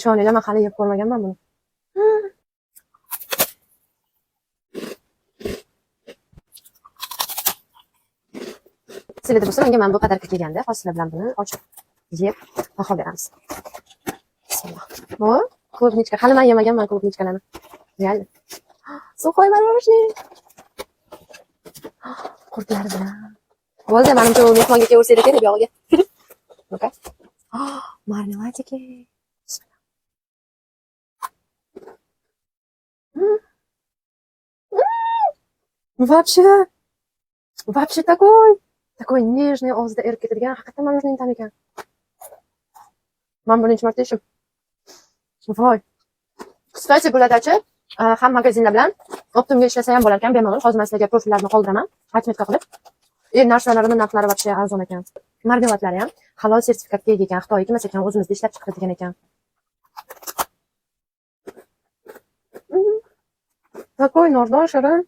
Ishoninglar, men hali yeb ko'rmaganman buni. Sizlarda bo'lsa, menga mana bu qadarga kelganda, hozir sizlar bilan buni ochib yeb baho beramiz. Bismillah. Bu klubnichka. Hali men yemaganman klubnichkalarni. Real. Сухой мороженое. Qurtlari bilan. Bo'ldi, menimcha u mehmonga kelsa ekan deb yog'iga. Okay. Marmeladiki. Вообще такой нежный, og'zida erib ketadigan, haqiqatan morojeное tam ekan. Men birinchi marta yeyishim. Voy. Kстати, bo'ladachi, ham magazinlar bilan Optimga ishlasa ham bo'lar ekan, bemalol. Hozir men sizlarga profillarni qoldiraman, отметка qilib. Narsalarini narxlari вообще arzon ekan. Marmeladlari ham halol sertifikatga ega ekan. Xitoy emas ekan, o'zimizda ishlab chiqaradigan ekan. Такой nordon shirin.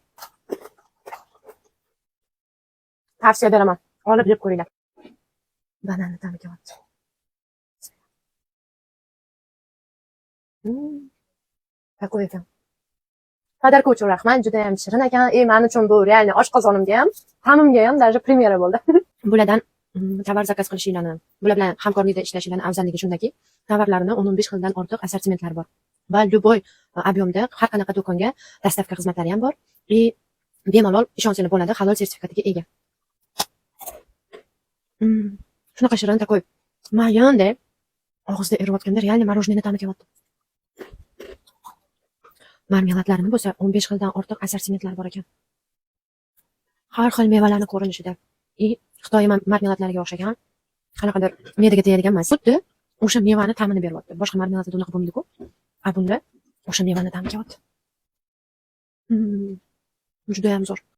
Tavsiya beraman. Olib yeb ko'ringlar. Banana ta'mi kelyapti. Такой ekan. Qadarga uchun rahmat, juda ham shirin ekan. Men uchun bu realni oshqozonimga ham, tanimga ham даже premyera bo'ldi. Bulardan tovar zakaz qilishinglarni, bular bilan hamkorlikda ishlashinglarni afzalligi shundaki, tovarlarini 15 xildan ortiq assortimentlari bor. Va любой объемda har qanaqa do'konga dostavka xizmatlari ham bor. Bemalol ishonchli bo'ladi, halol sertifikatiga ega. Shunaqa shirin, takoy mayonda og'izda eriyotganda realni morojeное ta'mi kelyapti. Marmeladlarini bo'lsa 15 xildan ortiq assortimentlari bor ekan. Har xil mevalarning ko'rinishida. Xitoy marmeladlariga o'xshagan, qanaqadir me'daga tegadigan emas. Xuddi o'sha mevani ta'mini beryapti. Boshqa marmeladda unaqa bo'lmaydi-ku. A bunda o'sha mevani ta'mi kelyapti. Juda ham zo'r.